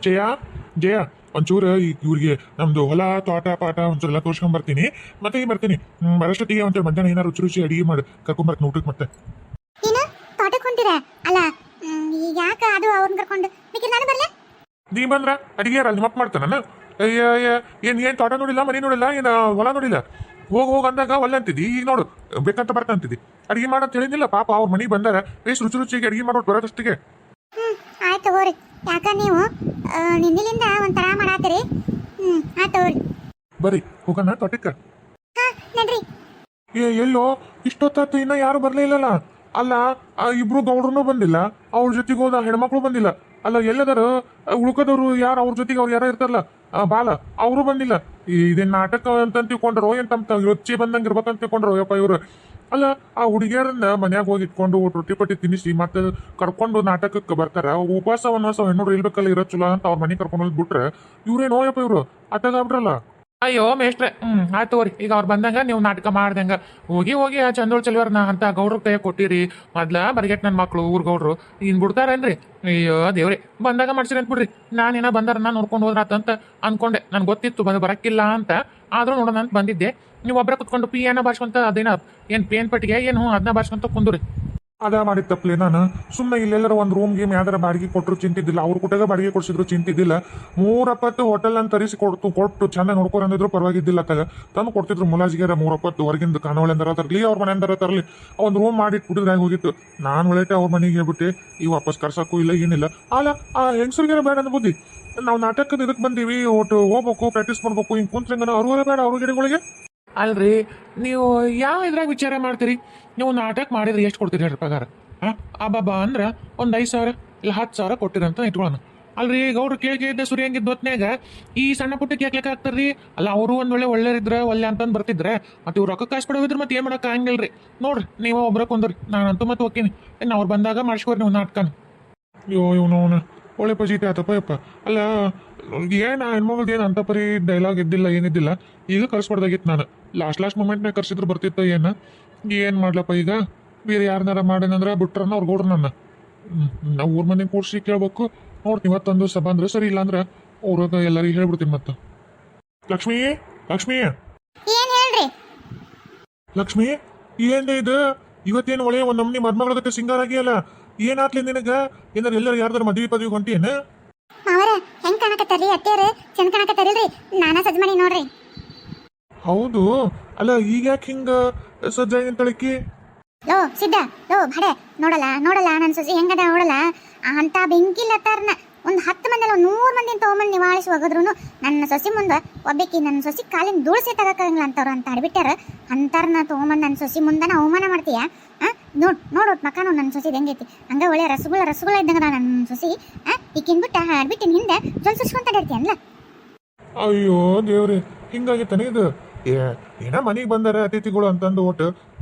ಜಯ ಜಯ ಒಂಚೂರು ಇವ್ರಿಗೆ ನಮ್ದು ಹೊಲ ತೋಟ ಪಾಟ ಒಂಚೂರೆಲ್ಲ ತೋರ್ಸ್ಕೊಂಡ್ ಬರ್ತೀನಿ ಮತ್ತೆ ಬರ್ತೀನಿ ಬರೋಷ್ಟೊತ್ತಿಗೆ ಒಂಚೂರು ಮಧ್ಯಾಹ್ನ ಏನಾರು ರುಚಿ ರುಚಿ ಅಡಿಗೆ ಮಾಡಿ ಕರ್ಕೊಂಬರ್ತೀನಿ ಊಟಕ್ಕೆ ಮತ್ತೆ. ಏನು ತೋಟಕ್ಕೆ ಹೊಂಟಿರ ಅಲ್ಲ? ಈಗ ಯಾಕೆ ಅದು ಅವ್ರನ್ನ ಕರ್ಕೊಂಡು ಬೇಕಿದ್ರೆ ನಾನು ಬರ್ಲೆ? ನೀ ಬಂದ್ರ ಅಡಿಗೆ ಯಾರ ನಿಮ್ಮಪ್ಪ ಮಾಡ್ತಾನ? ಏನ್ ತೋಟ ನೋಡಿಲ್ಲ ಮನೆ ನೋಡಿಲ್ಲ ಏನ್ ಹೊಲ ನೋಡಿಲ್ಲ ಹೋಗ್ ಅಂದಾಗ ಒಳ್ಳೆ ಅಂತಿದ್ದಿ. ಈಗ ನೋಡು ಬೇಕಂತ ಬರ್ತಂತಿದ್ದಿ ಅಡಿಗೆ ಮಾಡಂತ ಹೇಳಿದ್ನಿಲ್ಲ. ಪಾಪ ಅವ್ರ ಮನೆಗೆ ಬಂದಾರ ಬೇಸ್ ರುಚಿ ರುಚಿಗೆ ಅಡಿಗೆ ಮಾಡೋದು ಬರೋದಷ್ಟಿಗೆ. ಆಯ್ತು ತಗೋರಿ. ಯಾಕ ನೀವು ನಿನ್ನಿಲಿಂದ ಒಂಥರ ಮಾಡಾತೀರಿ. ಆಯ್ತು ತಗೋರಿ. ಬರ್ರಿ ಹೋಗೋಣ ತೋಟಕ್ಕ. ಹಾ ನಡ್ರಿ. ಎಲ್ಲೋ ಇಷ್ಟೊತ್ತಾತು ಇನ್ನ ಯಾರು ಬರ್ಲೇ ಇಲ್ಲಲ್ಲ. ಅಲ್ಲ ಇಬ್ರು ಗೌಡ್ರನು ಬಂದಿಲ್ಲ, ಅವ್ರ ಜೊತೆಗೆ ಹೋದ ಹೆಣ್ಮಕ್ಳು ಬಂದಿಲ್ಲ. ಅಲ್ಲ ಎಲ್ಲದಾರ ಉಳ್ಕದವ್ರು ಯಾರು ಅವ್ರ ಜೊತೆಗೆ ಅವ್ರು ಯಾರ ಇರ್ತಾರಲ್ಲ ಬಾಲ ಅವರು ಬಂದಿಲ್ಲ. ಇದೇನ್ ನಾಟಕ ಅಂತ ತಿಳ್ಕೊಂಡ್ರು ಏನ್ ತಮ್ಮ ಯೋಚನೆ ಬಂದಂಗೆ ಇರ್ಬೇಕಂತ ತಿಳ್ಕೊಂಡ್ರು ಯಪ್ಪ ಇವ್ರು. ಅಲ್ಲ ಆ ಹುಡುಗಿಯರನ್ನ ಮನ್ಯಾಗ ಹೋಗಿ ಇಟ್ಕೊಂಡು ರೊಟ್ಟಿ ಪಟ್ಟಿ ತಿನ್ನಿಸಿ ಮತ್ತೆ ಕರ್ಕೊಂಡು ನಾಟಕಕ್ಕೆ ಬರ್ತಾರ. ಉಪವಾಸ ವನವಾಸ ಹೆಣ್ಣು ಇಲ್ಬೇಕಲ್ಲ ಇರೋ ಚಲೋ ಅಂತ ಅವ್ರ ಮನೆ ಕರ್ಕೊಂಡು ಹೋಗಿ ಬಿಟ್ರೆ ಇವ್ರೇನೋ ಯಪ್ಪ ಇವ್ರು ಆಟಗಾಬಿಟ್ರಲ್ಲ. ಅಯ್ಯೋ ಮೇಷ್ಟ್ರೆ ಆಯ್ತು ತಗೋರಿ. ಈಗ ಅವ್ರು ಬಂದಂಗ ನೀವು ನಾಟಕ ಮಾಡ್ದಂಗ ಹೋಗಿ ಆ ಚಂದೋಳ್ ಚಲುವರ್ನ ಅಂತ ಗೌಡ್ರ ಕೈ ಕೊಟ್ಟಿರಿ. ಮೊದ್ಲ ಬರಿಗೆಟ್ ನನ್ನ ಮಕ್ಳು ಊರ್ ಗೌಡ್ರು ಇನ್ ಬಿಡ್ತಾರೇನ್ರಿ? ಅಯ್ಯೋ ದೇವ್ರಿ ಬಂದಾಗ ಮಾಡ್ಸಿರಿ ಅಂತ ಬಿಡ್ರಿ. ನಾನೇನ ಬಂದಾರ ನಾನು ನೋಡ್ಕೊಂಡು ಹೋದ್ರಾತಂತ ಅನ್ಕೊಂಡೆ. ನನ್ಗೆ ಗೊತ್ತಿತ್ತು ಬರಕ್ಕಿಲ್ಲ ಅಂತ. ಆದ್ರೂ ನೋಡೋಣ ಅಂತ ಬಂದಿದ್ದೆ. ನೀವು ಒಬ್ಬರ ಕುತ್ಕೊಂಡು ಪಿ ಏನ ಬಾರ್ಸ್ಕೊಂತ ಅದೇನ ಏನ್ ಪೇನ್ ಪಟ್ಟಿಗೆ ಏನು ಅದನ್ನ ಬಾರ್ಸ್ಕೊಂತ ಕುಂದ್ರಿ. ಅದ ಮಾಡಿದ ತಪ್ಪಲೆ ನಾನು ಸುಮ್ಮನೆ ಇಲ್ಲೆಲ್ಲರ ಒಂದು ರೂಮ್ ಗೇಮ್ ಯಾವ್ದಾರ ಬಾಡಿಗೆ ಕೊಟ್ಟರು ಚಿಂತಿದ್ದಿಲ್ಲ. ಅವ್ರ ಕುಟಾಗ ಬಾಡಿಗೆ ಕೊಡ್ಸಿದ್ರು ಚಿಂತಿದ್ದಿಲ್ಲ. 3 ಹೋಟೆಲ್ ಅಂತ ತರಿಸಿ ಕೊಟ್ಟು ಚಂದ ನೋಡ್ಕೊರ್ ಅಂದಿದ್ರು ಪರವಾಗಿದ್ದಿಲ್ಲ. ತಂದು ಕೊಡ್ತಿದ್ರು ಮುಲಾಜಿಗೆರ 3 ಹೊರಗಿಂದ ಕಾಣವಳೆ ಅಂದಾರ ತರಲಿ ಅವ್ರ ಮನೆ ಅಂದಾರ ತರಲಿ ಒಂದು ರೂಮ್ ಮಾಡಿ ಬಿಟ್ಟಿದ್ರಾಗ ಹೋಗಿತ್ತು. ನಾನು ಒಳ್ಳೆ ಅವ್ರ ಮನೆಗೆ ಹೇಳ್ಬಿಟ್ಟೆ ಈಗ ವಾಪಸ್ ಕರ್ಸಕ್ಕೂ ಇಲ್ಲ ಏನಿಲ್ಲ. ಅಲ್ಲ ಆ ಹೆಂಗಸರಿಗೆರ ಬೇಡ ಅಂದ ಬುದ್ಧಿ. ನಾವು ನಾಟಕದ ಇದಕ್ಕೆ ಬಂದೀವಿ ಒಟ್ಟು ಹೋಗ್ಬೇಕು ಪ್ರಾಕ್ಟೀಸ್ ಮಾಡ್ಬೇಕು ಹಿಂಗೆ ಕುಂತ್ರಂಗ ಅವ್ರಿಗೆಲ್ಲ ಬೇಡ ಅವ್ರ ಗಿಡಗಳಿಗೆ. ಅಲ್ರಿ ನೀವು ಯಾವ ಇದ್ರಾಗ ವಿಚಾರ ಮಾಡ್ತೀರಿ? ನೀವು ನಾಟಕ ಮಾಡಿದ್ರೆ ಎಷ್ಟು ಕೊಡ್ತೀರಿ ಹೇಳ್ರಿ ಪಗಾರ? ಅಬ್ಬಬ್ಬಾ ಅಂದ್ರೆ ಒಂದು 5,000 ಇಲ್ಲ 10,000 ಕೊಟ್ಟಿರಂತ ಇಟ್ಕೊಳ್ಳೋಣ. ಅಲ್ರಿ ಗೌಡ್ರು ಕೇಳಿದ್ದ ಸುರಿಯಂಗಿದ್ದ ಹೊತ್ನ್ಯಾಗ ಈ ಸಣ್ಣ ಪುಟ್ಟ ಕೇಕ್ಲೆಕ್ಕ ಆಗ್ತಾರ್ರಿ. ಅಲ್ಲ ಅವರು ಒಂದ್ ಒಳ್ಳೆಯರಿದ್ರೆ ಒಳ್ಳೆ ಅಂತಂದು ಬರ್ತಿದ್ರೆ ಮತ್ತೆ ಇವ್ರು ರೊಕ್ಕ ಕಾಸು ಕೊಡೋದಿದ್ರೆ ಮತ್ತೆ ಏನು ಮಾಡಕ್ಕೆ ಹಂಗಿಲ್ರಿ. ನೋಡ್ರಿ ನೀವು ಒಬ್ರ ಕೊಂದ್ರಿ ನಾನಂತೂ ಮತ್ತೆ ಹೋಗ್ತೀನಿ. ಇನ್ನು ಅವ್ರು ಬಂದಾಗ ಮಾಡಿಸ್ಕೊರಿ ನೀವು ನಾಟಕನ. ಇವನು ಒಳ್ಳೆ ಪಜೀತಿ ಆತಪ್ಪ ಯಪ್ಪ. ಅಲ್ಲ ಏನು ಹೆಣ್ಮಗಳ್ದು ಏನು ಅಂತ ಪರಿ ಡೈಲಾಗ್ ಇದ್ದಿಲ್ಲ ಏನಿದ್ದಿಲ್ಲ. ಈಗ ಕರ್ಸ್ಬಾರ್ದಾಗಿತ್ತು ನಾನು. ಲಾಸ್ಟ್ ಮೂಮೆಂಟ್ನಾಗ ಕರ್ಸಿದ್ರು ಬರ್ತಿತ್ತ ಏನು ಮಾಡ್ಲಪ್ಪ. ಈಗ ಬೇರೆ ಯಾರನ್ನಾರ ಮಾಡೇನಂದ್ರೆ ಬಿಟ್ರನ್ನ ಅವ್ರು ಗೌಡ್ರು ನನ್ನ ನಾವು ಊರ್ ಮನೆ ಕೂಡ್ಸಿ ಕೇಳ್ಬೇಕು. ನೋಡ್ತೀನಿ ಇವತ್ತೊಂದು ಸಭಾ ಅಂದ್ರೆ ಸರಿ ಇಲ್ಲ ಅಂದ್ರೆ ಅವ್ರಾಗ ಎಲ್ಲರಿಗೂ ಹೇಳ್ಬಿಡ್ತೀನಿ ಮತ್ತೆ. ಲಕ್ಷ್ಮಿ ಲಕ್ಷ್ಮಿ ಏನ್ ಹೇಳ್ರಿ? ಲಕ್ಷ್ಮಿ ಏನ್ರಿ ಇದು ಇವತ್ತೇನು ಒಳ್ಳೆ ಒಂದು ನಮ್ನಿ ಮದ್ಮಗಳ ಗತೆ ಸಿಂಗಾರ ಆಗಿಯಲ್ಲ. ಏನಾತ್ಲಿ ನಿನಗ? ಏನಾರ ಎಲ್ಲರೂ ಯಾರ್ದಾರ ಮದ್ವಿ ಪದವಿ ಹೊಂಟೇನ? ಮಾವರ ಹೆಂಗ್ ಕಾಣಕತ್ತಾರ್ರಿ ಅತ್ತೇರು? ಚಂದ ಕಾಣಕತ್ತಾರಿಲ್ರಿ? ನಾನಾ ಸಜ್ಜ ಮಾಡಿ ನೋಡ್ರಿ. ಹೌದು. ಅಲ್ಲ ಈಗ ಯಾಕೆ ಹಿಂಗ ಸಜ್ಜಾಯಿ ಅಂತಳಕಿ? ಲೋ ಸಿದ್ಧ ಲೋ ಭಾಡೆ ನೋಡಲ್ಲ ನನ್ನ ಸೊಸಿ ಹೆಂಗದ ನೋಡಲ್ಲ. ಅಂತ ಬೆಂಕಿಲ್ಲತ್ತಾರನ ಒಂದು 10 ಮಂದಿ ಅಲ್ಲ 100 ಮಂದಿನ ತೊಗೊಂಬಂದು ನಿವಾಳಿಸಿ ಹೋಗಿದ್ರು ನನ್ನ ಸೊಸಿ ಮುಂದೆ ಒಬ್ಬಾಕಿ ನನ್ನ ಸೊಸಿ ಕಾಲಿನ ಧೂಳ್ಸಿ ತಗೋಕ್ಕಾಗಂಗಿಲ್ಲ ಅಂತವ್ರು ಅಂತ ಆಡ್ಬಿಟ್ಟಾರ. ಅಂತಾರನ್ನ ತೊಗೊಂಬಂದು ನನ್ನ ಸೊಸಿ ಮುಂದೆ ಅವಮಾನ ಮಾಡ್ತೀಯ? ನೋಡು ಮಕಾನು ನನ್ನ ಸೊಸಿ ಹೆಂಗೈತಿ ಹಂಗ ಒಳ್ಳೆ ರಸಗುಳ ಇದ್ದಂಗ ನನ್ನ ಸೊಸಿ. ಈಕಿನ್ಬಿಟ್ಟ ಆಡ್ಬಿಟ್ಟಿನ ಹಿಂದೆ ಜೊಲ್ಸುಸ್ಕೊಂತ ಇರ್ತೀಯ ಅನ್ಲ. ಅಯ್ಯೋ ದೇವ್ರಿ ಹಿಂಗಾಗಿತ್ತಾನೆ ಇದು. ಏನ ಮನೆಗೆ ಬಂದಾರ ಅತಿಥಿಗಳು ಅಂತಂದು ಒಟ್ಟು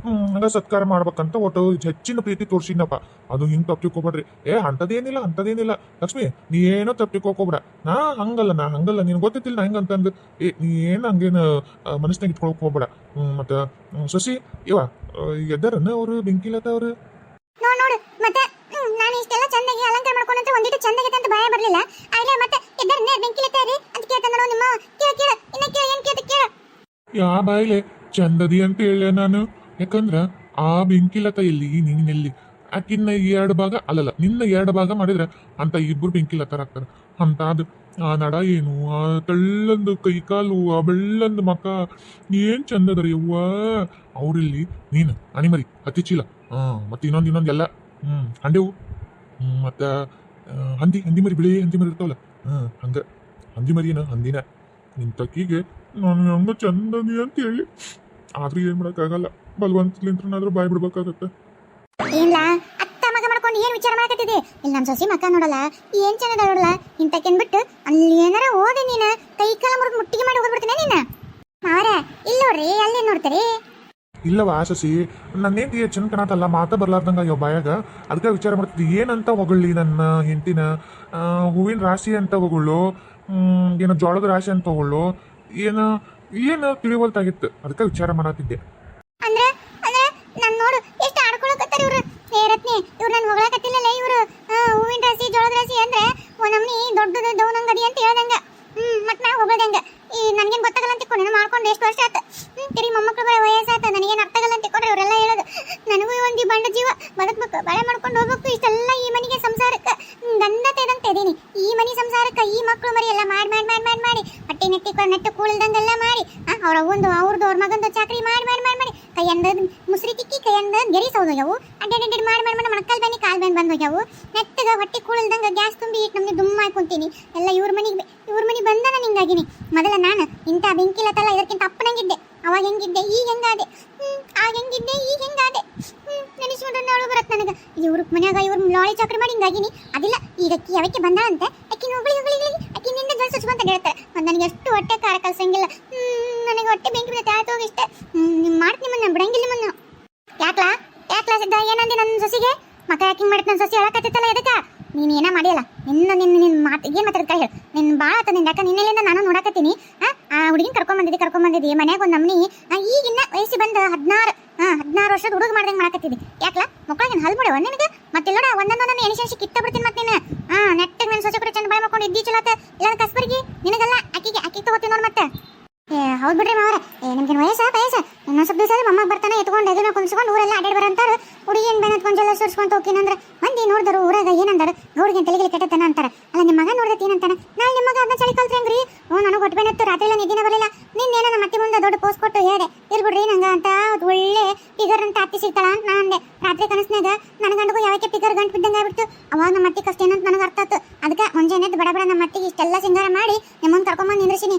ಹಂಗ ಸತ್ಕಾರ ಮಾಡ್ಬೇಕಂತ ಒಟ್ಟು ಹೆಚ್ಚಿನ ಪ್ರೀತಿ ತೋರ್ಸಿನಪ್ಪ. ಅದು ಹಿಂಗ್ ತಪ್ಪಿಕೋಬೇಡ್ರಿ. ಅಂತದೇನಿಲ್ಲ ಲಕ್ಷ್ಮಿ ನೀ ಏನೋ ತಪ್ಪಿಕೋಕೋಬೇಡ. ನಾ ಹಂಗಲ್ಲ ನೀನ್ ಗೊತ್ತಿತ್ತಿಲ್ಲ ನಾ ಹೆಂಗಂತಂದು. ನೀ ಏನ್ ಹಂಗೇನು ಮನಸ್ನಾಗ ಇಟ್ಕೊಳಕ್ ಹೋಗ್ಬೇಡ. ಮತ್ತ ಸಸಿ ಇವ ಎದ್ದಾರನ್ನ ಅವ್ರು ಬೆಂಕಿಲತ್ತ ಅವ್ರು ನೋಡು ಮತ್ತೆ ನಾನು ಇಷ್ಟೆಲ್ಲ ಚಂದಾಗಿ ಅಲಂಕಾರ ಮಾಡ್ಕೊಂಡಂತ ಒಂದಿಟ್ಟು ಚಂದಾಗೈತೆ ಅಂತ ಭಯ ಬರ್ಲಿಲ್ಲ. ಆಯ್ಲೆ ಮತ್ತೆ ಎದ್ದಾರನ್ನ ಬೆಂಕಿಲತ್ತಾರಿ ಅಂತ ಕೇಳ್ತಾನ ನೋಡು ನಿಮ್ಮ ಕೇಳ ಇನ್ನ ಕೇಳ ಏನ್ ಕೇಳ ಯಾ ಬಾಯ್ಲೆ ಚಂದದಿ ಅಂತ ಹೇಳ ನಾನು. ಯಾಕಂದ್ರ ಆ ಬೆಂಕಿಲತ ಎಲ್ಲಿ ನೀನೆಲ್ಲಿ ಆಕಿನ್ನ 2 ಭಾಗ ಅಲ್ಲಲ್ಲ ನಿನ್ನ 2 ಭಾಗ ಮಾಡಿದ್ರೆ ಅಂತ ಇಬ್ರು ಬೆಂಕಿಲತ್ತಾರಾಗ್ತಾರ. ಅಂತ ಅದು ಆ ನಡ ಏನು ಆ ತೆಳ್ಳಂದು ಕೈಕಾಲು ಆ ಬೆಳ್ಳಂದು ಮಕ ಏನ್ ಚಂದದರಿ ಯವ್ವ. ಅವ್ರಿಲ್ಲಿ ನೀನು ಅಣಿಮರಿ ಹತ್ತಿ ಚೀಲ ಮತ್ತೆ ಇನ್ನೊಂದೆಲ್ಲ ಹಂಡೆವು ಮತ್ತ ಹಂದಿ ಮರಿ ಬಿಳಿ ಹಂದಿ ಮರಿ ಇರ್ತಾವಲ್ಲ ಹಂಗ ಹಂದಿ ಮರಿನ ಹಂದಿನ ನಿನ್ ತಕ್ಕಿಗೆ ನಾನು ಹಂಗ ಚಂದದಿ ಅಂತ ಹೇಳಿ. ಆದ್ರೂ ಏನ್ ಮಾಡಕ್ಕಾಗಲ್ಲ. ಬಲವಂತಲಿಂತ್ರನಾದ್ರೂ ಬಾಯ್ ಬಿಡ್ಬೇಕಾಗತ್ತೆ. ಇಲ್ಲ ಅತ್ತ ಮಗ ಮಾಡ್ಕೊಂಡು ಏನ್ ವಿಚಾರ ಮಾಡಕತ್ತಿದೆ? ಇಲ್ಲಿ ನಮ್ಮ ಸೊಸಿ ಮಕ್ಕ ನೋಡಲ್ಲ ಏನ್ ಚೆನ್ನಾಗ ನೋಡಲ್ಲ ಇಂತಕೆನ್ ಬಿಟ್ಟು ಅಲ್ಲಿ ಏನಾರ ಹೋದೆ ನೀನ ಕೈ ಕಾಲ ಮುರಿದು ಮುಟ್ಟಿಗೆ ಮಾಡಿ ಹೋಗ್ಬಿಡ್ತೀನಿ ನೀನ. ಮಾವರ ಇಲ್ಲ ನೋಡ್ರಿ ಅಲ್ಲಿ ನೋಡ್ತೀರಿ. ಇಲ್ಲವಾ ಸಸಿ ನನ್ನೇಂತಿ ಚಂದ ಕಾಣತ್ತಲ್ಲ ಮಾತಾ ಬರ್ಲಾರ್ದಂಗ ಅಯ್ಯೋ ಬಾಯಾಗ. ಅದಕ್ಕೆ ವಿಚಾರ ಮಾಡ್ತಿದ್ದಿ ಏನಂತ ಹೊಗಳ್ಳಿ ನನ್ನ ಹೆಂಡತಿನ. ಹೂವಿನ ರಾಶಿ ಅಂತ ಹೊಗಳು, ಏನೋ ಜೋಳದ ರಾಶಿ ಅಂತ ಹೊಗಳು, ಏನು ತಿಳಿವಲ್ತಾಗಿತ್ತು. ಅದಕ್ಕೆ ವಿಚಾರ ಮಾಡತ್ತಿದ್ದೆ. ಅಂದ್ರೆ ನಾನು ನೋಡು ಎಷ್ಟು ಆಡ್ಕೊಳಕತ್ತಾರ ಇವ್ರು. ಹೇ ರತ್ನಿ ಇವ್ರು ನಾನು ಹೊಗಳಕತ್ತಿಲ್ಲಲ್ಲ. ಇವ್ರು ಹೂವಿನ ರಾಶಿ ಜೋಳದ ರಾಶಿ ಅಂದ್ರೆ ಒಂದೊಮ್ಮೆ ದೊಡ್ಡದು ದೌನಂಗಡಿ ಅಂತ ಹೇಳ್ದಂಗ ಮತ್ ನಾ ಹೋಗೋದಂಗ ಈ ನನ್ಗೇನ್ ಗೊತ್ತಾಗಲ್ಲ ಅಂತ ತಿಳ್ಕೊಂಡು ಮಾಡ್ಕೊಂಡು ಎಷ್ಟು ವರ್ಷ ಆತ ತಿರಿ ಮೊಮ್ಮಕ್ಳು ಬರೋ ವಯಸ್ಸಾತ ನನಗೇನು ಅರ್ಥ ಆಗಲ್ಲ ಅಂತ ತಿಳ್ಕೊಂಡ್ರೆ ಇವರೆಲ್ಲ ಹೇಳೋದು ನನಗೂ ಒಂದು ಬಂಡ ಜೀವ ಬದುಕ್ಬೇಕು ಬಳೆ ಮಾಡ್ಕೊಂಡು ಹೋಗ್ಬೇಕು ಇಷ್ಟೆಲ್ಲ ಈ ಮನೆಗೆ ಸಂಸಾರಕ್ಕೆ ಗಂಧ ತೆದಂತ ಇದೀನಿ ಈ ಮನೆ ಸಂಸಾರಕ್ಕೆ ಈ ಮಕ್ಕಳು ಮರಿ ಎಲ್ಲ ಮಾಡಿ ಮಾಡಿ ಮಾಡಿ ಮಾಡಿ ಮಾಡಿ ಹೊಟ್ಟೆ ನೆಟ್ಟು ಕೂಳ್ದಂಗೆಲ್ಲ ಮಾಡಿ ಅವ್ರ ಒಂದು ಅವ್ರದ್ದು ಅವ್ರ ಮಗಂದು ಚಾಕ್ರಿ ಮಾಡಿ ಮಾಡಿ ಮಾಡಿ ಮಾಡಿ ಕೈಯಂದ ಮುಸ್ರಿ ತಿಕ್ಕಿ ಕೈಯಂದ ಗೆರಿ ಸೌದೋಗ್ಯವು ಅಡ್ಡಾಡಿ ಮಾಡಿ ಮಾಡಿ ಮಾಡಿ ಮೊಣಕಾಲ್ ಬೇನಿ ಕಾಲ್ ಬೇನ್ ಬಂದೋಗ್ಯವು ನೆಟ್ಟಗ ಹೊಟ್ಟೆ ಕೂಳ್ದಂಗ ಗ್ಯಾಸ್ ತುಂಬಿ ಇಟ್ಟು ನಮ್ಗೆ ದುಮ್ಮ ಹಾಕೊಂತೀನಿ ಎಲ್ಲ ಇವ್ರ ಮನೆಗೆ ಬಂದ ನಾನು ಹಿಂಗಾಗಿನಿ ಮೊದಲ ನಾನು ಇಂಥ ಬೆಂಕಿಲತ್ತಲ್ಲ ಇದಕ್ಕಿಂತ ಅಪ್ಪನಂಗಿದ್ದೆ ಅವಾಗ ಹೆಂಗಿದ್ದೆ ಈಗ ಹೆಂಗಾದೆ ಆಗ ಹೆಂಗಿದ್ದೆ ಈಗ ಹೆಂಗಾದೆ ನೆನೆಸ್ಕೊಂಡ್ರೆ ಅವಳು ಬರತ್ತೆ ನನಗೆ ಇವ್ರ ಮನ್ಯಾಗ ಇವ್ರ ಲಾಳಿ ಚಾಕ್ರಿ ಮಾಡಿ ಹಿಂಗಾಗಿನಿ ಅದಿಲ್ಲ ಈಗ ಅಕ್ಕಿ ಯಾವಕ್ಕೆ ಬಂದಾಳಂತೆ ಅಕ್ಕಿನ ಹೊಗಳಿ ಅಕ್ಕಿ ನಿನ್ನೆ ಜಲ್ ಸುಚ್ಕೊಂತ ಹೇಳ್ತಾರೆ ನನಗೆ ಎಷ್ಟು ಹೊಟ್ಟೆ ಕಾರ ಕಲ್ಸಂಗಿಲ್ಲ ನನಗೆ ಹೊಟ್ಟೆ ಬೆಂಕಿ ಬಿಡುತ್ತೆ ಆಯ್ತು ಹೋಗಿ ಇಷ್ಟೇ ಮಾಡ್ತೀನಿ ನಿಮ್ಮನ್ನ ಬಿಡಂಗಿಲ್ಲ ನಿಮ್ಮನ್ನ ಯಾಕ್ಲಾ ಸಿದ್ಧ ಏನಂದಿ ನನ್ನ ಸೊಸಿಗೆ ಮಕ್ಕ ಯಾಕೆ ಹಿಂಗೆ ಮಾಡಿತ್ತು ನನ್ನ ಸೊಸಿ ಹೇಳಕತ್ತಿತ್ತಲ್ಲ ಎದಕ್ಕ ನೀನು ಏನ ಮಾಡಿಯಲ್ಲ ನಿನ್ನ ಮಾತು ಏನು ಮಾತಾಡ್ತಾ ಹೇಳು ನಿನ್ನ ಭಾಳ ಆತ ನಿನ್ನ ಯಾಕೆ ನಿನ್ನೆಲಿಂದ ನಾನು ನೋಡಕತ್ತೀನಿ ಆ ಹುಡುಗಿನ ಕರ್ಕೊಂಬಂದಿದ್ದಿ ಮನ್ಯಾಗ ಒಂದು ನಮ್ಮನಿ ಈಗಿನ್ನ ವಯಸ್ಸಿ ಬಂದ 16 ವರ್ಷದ ಹುಡುಗ ಮಾಡ್ದಂಗೆ ಮಾಡಕತ್ತಿದ್ದಿ ಯಾಕ್ಲಾ ಮಕ್ಕಳಿಗೆ ಹಲ್ ಬಿಡವ ನಿನಗೆ ಮತ್ತೆಲ್ಲೋಡ ಒಂದೊಂದೊಂದೊಂದು ಎಣಿಸಿ ಕಿತ್ತ ಬಿಡ್ತೀನಿ ಮತ್ತೆ ನೀನು ನೆಟ್ಟಿಗೆ ನನ್ನ ಸೊಸೆ ಕೂಡ ಚಂದ ಬಾಯ್ ಮಾಡ್ಕೊಂಡು ಇದ್ದೀ ಚಲೋತ ಇಲ್ಲ ಕಸ್ಬರ್ಗಿ ನಿನಗಲ್ಲ ಅಕ್ಕಿಗೆ ತಗೋತೀನಿ ನೋಡಿ ಮತ್ತೆ ಹೌದು ಬಿಡ್ರಿ ಮಾವ್ರೆ ನಿಮ್ಗೆ ವಯಸ್ಸ ಇನ್ನೊಂದು ಸ್ವಲ್ಪ ದಿವಸ ಮಮ್ಮ ಬರ್ತಾನೆ ಎತ್ಕೊಂಡು ಎದುರು ಕುಂಸ್ಕೊಂಡು ಊರೆಲ್ಲ ಅಡ್ಡಾಡಿ ಬರಂತಾರೆ ಹುಡುಗಿ ಏನು ಬೆನ್ನತ್ಕೊಂಡು ಎಲ್ಲ ಸುರ್ಸ್ಕೊಂಡು ಹೋಗ್ತೀನಂದ್ರೆ ಮಂದಿ ನೋಡಿದ್ರು ಊರಾಗ ಏನಂದಾರು ಗೌಡಿಗೆ ತಲೆಗೆ ಕೆಟ್ಟತನ ಅಂತಾರೆ ಅಲ್ಲ ನಿಮ್ಮ ಮಗ ನೋಡ್ದೈತಿ ಏನಂತಾನೆ ನಾಳೆ ನಿಮ್ಮ ಮಗ ಅದನ್ನ ಚಳಿ ಕಲ್ತ್ರಂಗ್ರಿ ನನಗೆ ಹೊಟ್ಟೆ ಬೆನ್ನತ್ತು ರಾತ್ರಿ ಎಲ್ಲ ನಿದ್ದಿನ ಬರಲಿಲ್ಲ ನಿನ್ನೇನೋ ನಮ್ಮ ಮತ್ತೆ ಮುಂದೆ ದೊಡ್ಡ ಪೋಸ್ಟ್ ಕೊಟ್ಟು ಹೇಳಿದೆ ಇರ್ಬಿಡ್ರಿ ನಂಗೆ ಅಂತ ಒಳ್ಳೆ ಫಿಗರ್ ಅಂತ ಅತ್ತಿ ಸಿಗ್ತಾಳ ಅಂತ ನಾನು ಅಂದೆ ರಾತ್ರಿ ಕನಸ್ನಾಗ ನನ್ನ ಗಂಡಗೂ ಯಾವಕ್ಕೆ ಫಿಗರ್ ಗಂಟು ಬಿದ್ದಂಗೆ ಆಗ್ಬಿಡ್ತು ಅವಾಗ ನಮ್ಮ ಅತ್ತಿ ಕಷ್ಟ ಏನಂತ ನನಗೆ ಅರ್ಥ ಆಯ್ತು ಅದಕ್ಕೆ ಮುಂಜಾನೆ ಬಡ ನಮ್ಮ ಅತ್ತಿಗೆ ಇಷ್ಟೆಲ್ಲ ಸಿಂಗಾರ ಮಾಡಿ ನಿಮ್ಮನ್ನು ಕರ್ಕೊಂಬಂದು ನಿಂದ್ರಿಸಿನಿ